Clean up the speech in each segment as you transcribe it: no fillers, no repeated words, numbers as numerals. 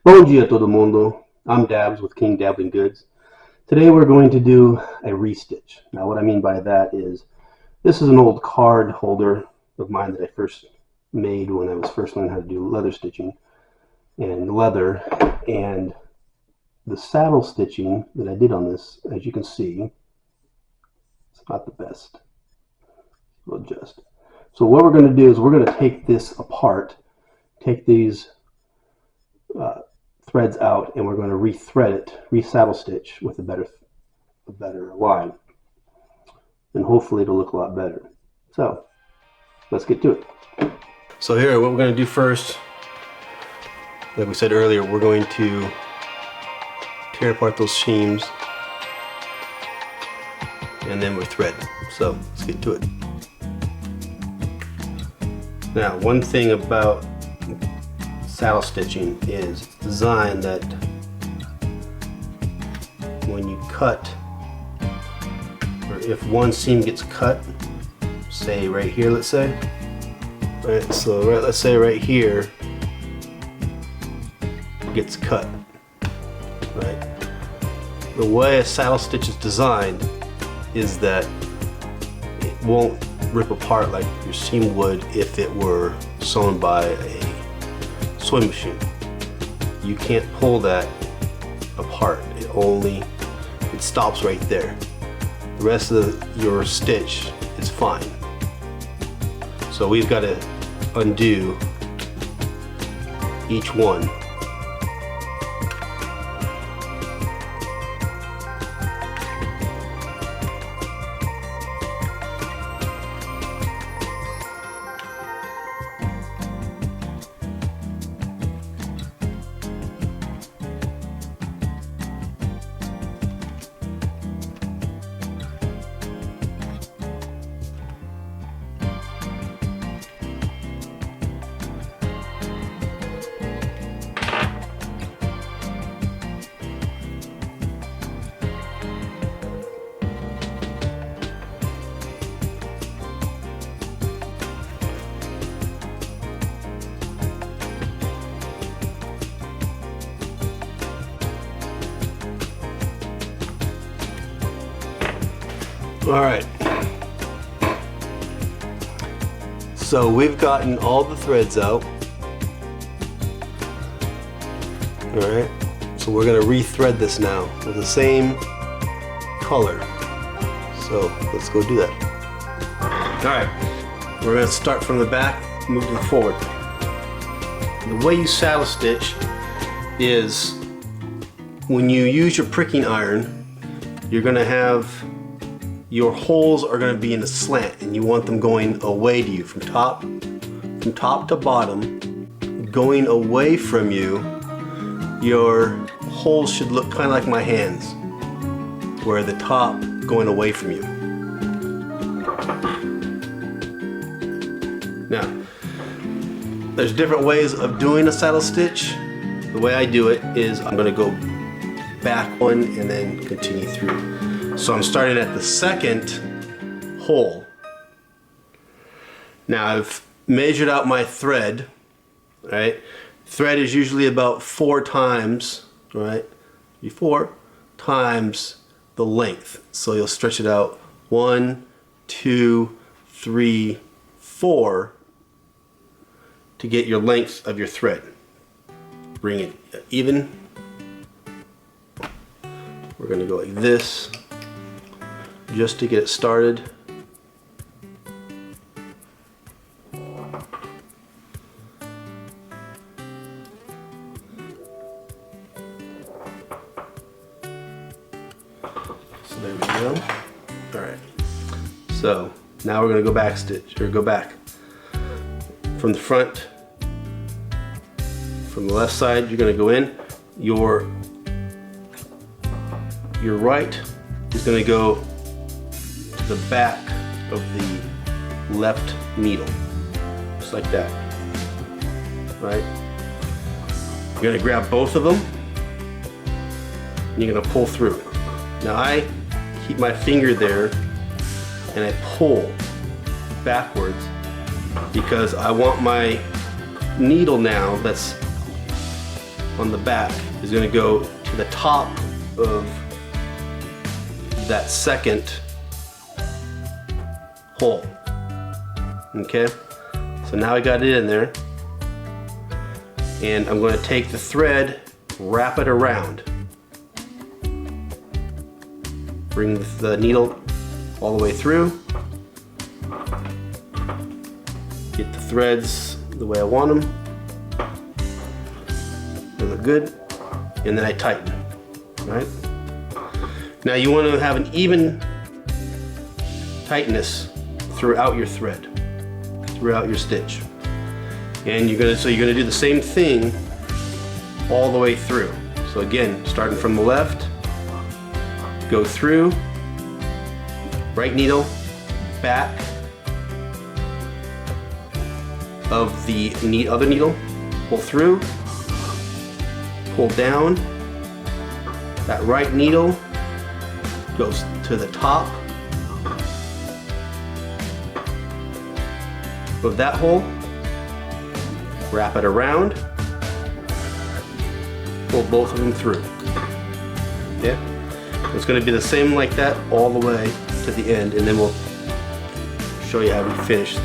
Bom dia todo mundo. I'm Dabs with King Dabbling Goods. Today we're going to do a restitch. Now what I mean by that is this is an old card holder of mine that I first made when I was first learning how to do leather stitching and leather, and the saddle stitching that I did on this, as you can see, it's not the best. We'll adjust. So what we're going to do is we're going to take this apart, take these threads out, and we're going to re-thread it, re-saddle stitch with a better line, and hopefully it'll look a lot better. So let's get to it. So here, what we're going to do first, like we said earlier, we're going to tear apart those seams and then we're thread. So let's get to it. Now, one thing about saddle stitching is designed that when you cut, or if one seam gets cut, say right here, let's say, right, so let's say right here gets cut, right? The way a saddle stitch is designed is that it won't rip apart like your seam would if it were sewn by a sewing machine. You can't pull that apart. It stops right there. The rest of your stitch is fine. So we've got to undo each one. All right, so we've gotten all the threads out. All right, so we're going to re-thread this now with the same color. So let's go do that. All right, we're going to start from the back, move to the forward. The way you saddle stitch is when you use your pricking iron, you're going to have your holes are going to be in a slant, and you want them going away to you from top to bottom, going away from you. Your holes should look kind of like my hands, where the top going away from you. Now, there's different ways of doing a saddle stitch. The way I do it is I'm going to go back one and then continue through. So I'm starting at the second hole. Now I've measured out my thread, right? Thread is usually about 4 times, right? 4 times the length. So you'll stretch it out 1, 2, 3, 4 to get your length of your thread. Bring it even. We're going to go like this, just to get it started. So there we go. All right. So now we're going to go back stitch, or go back from the front. From the left side, you're going to go in. Your right is going to go the back of the left needle, just like that, right? You're going to grab both of them and you're going to pull through. Now I keep my finger there and I pull backwards because I want my needle now that's on the back is going to go to the top of that second hole. Okay, so now I got it in there, and I'm going to take the thread, wrap it around, bring the needle all the way through, get the threads the way I want them. They look good, and then I tighten. Right? Now you want to have an even tightness throughout your thread, throughout your stitch, and you're gonna do the same thing all the way through. So again, starting from the left, go through, right needle, back of the other needle, pull through, pull down. That right needle goes to the top of that hole, wrap it around, pull both of them through. Okay? It's going to be the same like that all the way to the end, and then we'll show you how we finish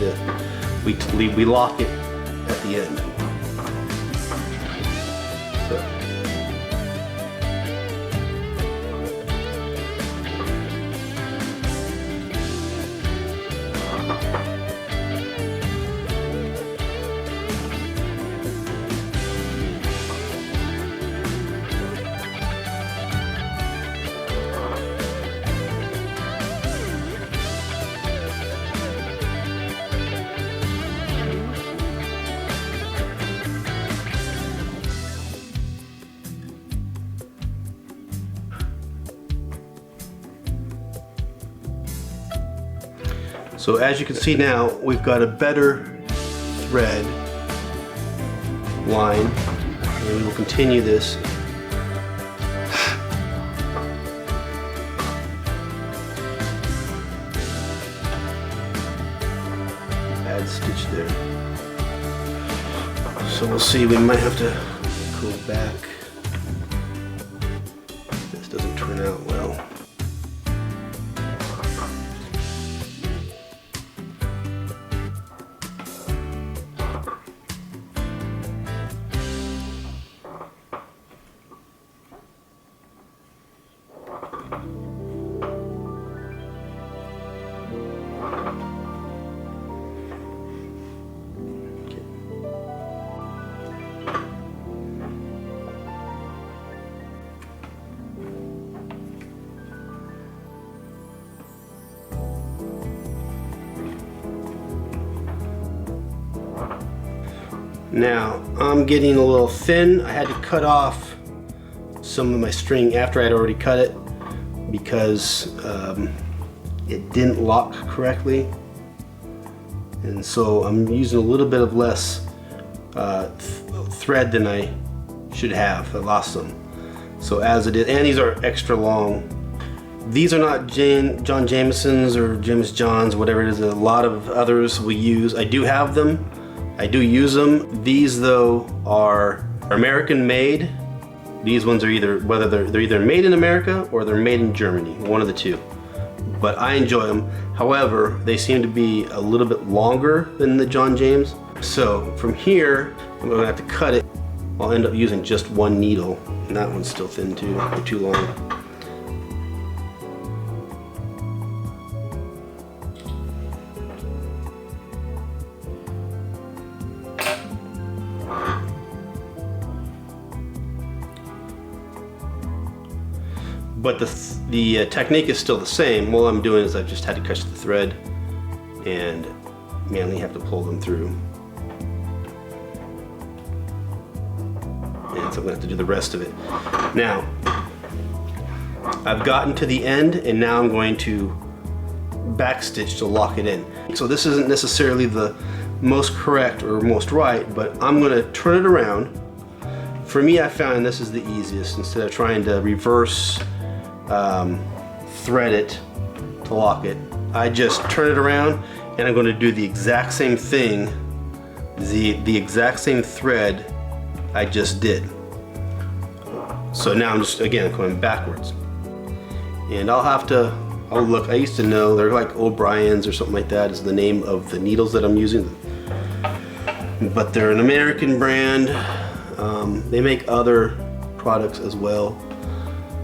we lock it at the end. So. So as you can see now, we've got a better thread line, and we will continue this. Add stitch there. So we'll see, we might have to go back. This doesn't turn out well. Now, I'm getting a little thin. I had to cut off some of my string after I'd already cut it because it didn't lock correctly. And so I'm using a little bit of less thread than I should have. I lost some. So as it is, and these are extra long. These are not John Jamieson's or James John's, whatever it is. A lot of others we use. I do have them. I do use them. These though are American made. These ones are either, they're either made in America or they're made in Germany, one of the two. But I enjoy them. However, they seem to be a little bit longer than the John James. So from here, I'm gonna have to cut it. I'll end up using just one needle, and that one's still thin too, or too long. But the technique is still the same. All I'm doing is I've just had to catch the thread and manually have to pull them through. And so I'm gonna have to do the rest of it. Now, I've gotten to the end and now I'm going to backstitch to lock it in. So this isn't necessarily the most correct or most right, but I'm gonna turn it around. For me, I found this is the easiest instead of trying to reverse thread it to lock it. I just turn it around and I'm going to do the exact same thing, the exact same thread I just did. So now I'm just, again, going backwards. And I'll look, I used to know, they're like O'Brien's or something like that is the name of the needles that I'm using. But they're an American brand. They make other products as well.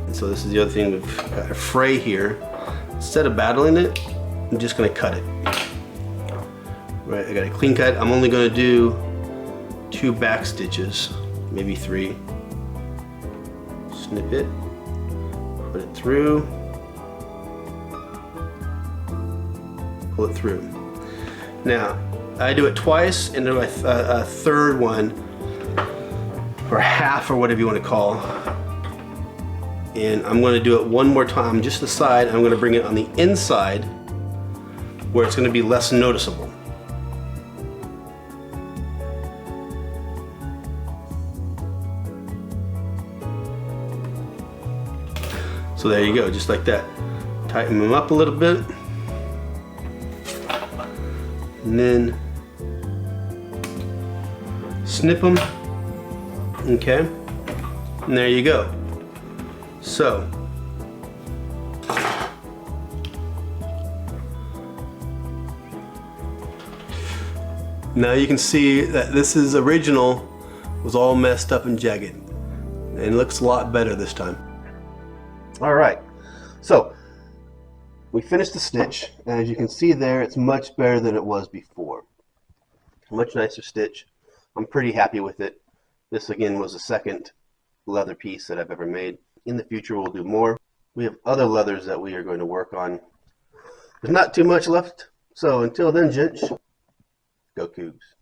And so this is the other thing, we've got a fray here. Instead of battling it, I'm just gonna cut it. Right, I got a clean cut. I'm only gonna do 2 back stitches, maybe 3. Snip it, put it through, pull it through. Now, I do it twice and do a third one, or half, or whatever you want to call. And I'm going to do it one more time, just the side. I'm going to bring it on the inside where it's going to be less noticeable. So there you go, just like that. Tighten them up a little bit. And then snip them. Okay. And there you go. So now you can see that this is original, was all messed up and jagged. And it looks a lot better this time. All right, so we finished the stitch, and as you can see there, it's much better than it was before. Much nicer stitch. I'm pretty happy with it. This again was the second leather piece that I've ever made. In the future we'll do more. We have other leathers that we are going to work on. There's not too much left, so until then, gents, go Cougs.